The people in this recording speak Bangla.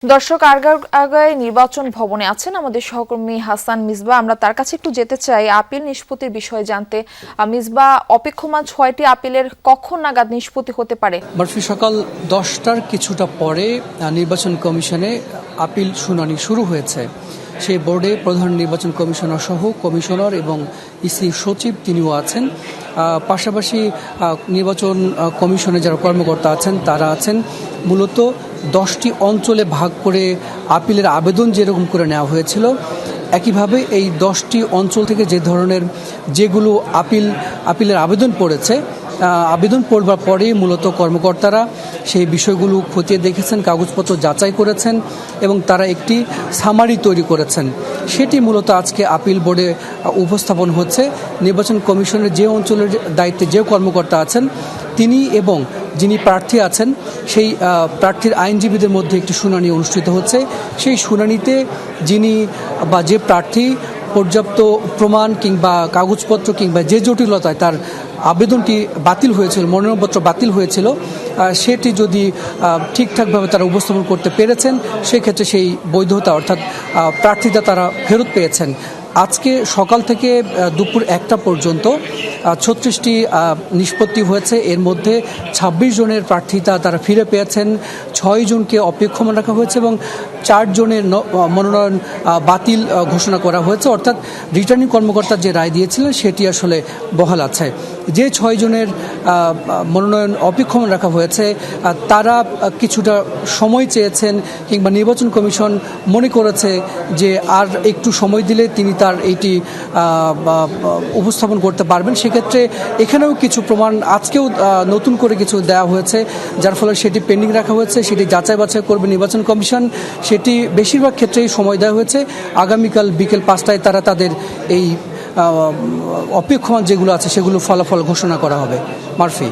দর্শক আগায় নির্বাচন ভবনে আছেন আমাদের সহকর্মী হাসান মিসবা। আমরা তার কাছে একটু যেতে চাই আপিল নিষ্পত্তির বিষয়ে জানতে। মিসবা, অপেক্ষমান 6টি আপিলের কখন নাগাদ নিষ্পত্তি হতে পারে? মারফি, সকাল 10টার কিছুটা পরে নির্বাচন কমিশনে আপিল শুনানি শুরু হয়েছে। সেই বোর্ডে প্রধান নির্বাচন কমিশনার সহ কমিশনার এবং ইসি সচিব তিনিও আছেন। পাশাপাশি নির্বাচন কমিশনে যারা কর্মকর্তা আছেন তারা আছেন। মূলত 10টি অঞ্চলে ভাগ করে আপিলের আবেদন যেরকম করে নেওয়া হয়েছিল, একইভাবে এই 10টি অঞ্চল থেকে যেগুলো আপিলের আবেদন পড়েছে, আবেদন পড়বার পরেই মূলত কর্মকর্তারা সেই বিষয়গুলো খতিয়ে দেখেছেন, কাগজপত্র যাচাই করেছেন এবং তারা একটি সামারি তৈরি করেছেন। সেটি মূলত আজকে আপিল বোর্ডে উপস্থাপন হচ্ছে। নির্বাচন কমিশনের যে অঞ্চলের দায়িত্বে যে কর্মকর্তা আছেন তিনি এবং যিনি প্রার্থী আছেন সেই প্রার্থীর আইনজীবীদের মধ্যে একটি শুনানি অনুষ্ঠিত হচ্ছে। সেই শুনানিতে যিনি বা যে প্রার্থী পর্যাপ্ত প্রমাণ কিংবা কাগজপত্র কিংবা যে জটিলতায় তার আবেদনটি বাতিল হয়েছিল, মনোনয়নপত্র বাতিল হয়েছিল, সেটি যদি ঠিকঠাকভাবে তারা উপস্থাপন করতে পেরেছেন, সেক্ষেত্রে সেই বৈধতা অর্থাৎ প্রার্থীতা তারা ফেরত পেয়েছেন। আজকে সকাল থেকে দুপুর 1টা পর্যন্ত 36টি নিষ্পত্তি হয়েছে। এর মধ্যে 26 জনের প্রার্থিতা তারা ফিরে পেয়েছেন, 6 জনকে অপেক্ষমান রাখা হয়েছে এবং 4 জনের মনোনয়ন বাতিল ঘোষণা করা হয়েছে। অর্থাৎ রিটার্নিং কর্মকর্তা যে রায় দিয়েছিলেন সেটি আসলে বহাল আছে। যে 6 জনের মনোনয়ন অপেক্ষমান রাখা হয়েছে তারা কিছুটা সময় চেয়েছেন কিংবা নির্বাচন কমিশন মনে করেছে যে আর একটু সময় দিলে তিনি তার এইটি উপস্থাপন করতে পারবেন। সেক্ষেত্রে এখানেও কিছু প্রমাণ আজকেও নতুন করে কিছু দেওয়া হয়েছে, যার ফলে সেটি পেন্ডিং রাখা হয়েছে। সেটি যাচাই বাছাই করবে নির্বাচন কমিশন। সেটি বেশিরভাগ ক্ষেত্রেই সময় দেওয়া হয়েছে। আগামীকাল বিকেল 5টায় তারা তাদের এই অপেক্ষমান যেগুলো আছে সেগুলো ফলাফল ঘোষণা করা হবে। মারফি।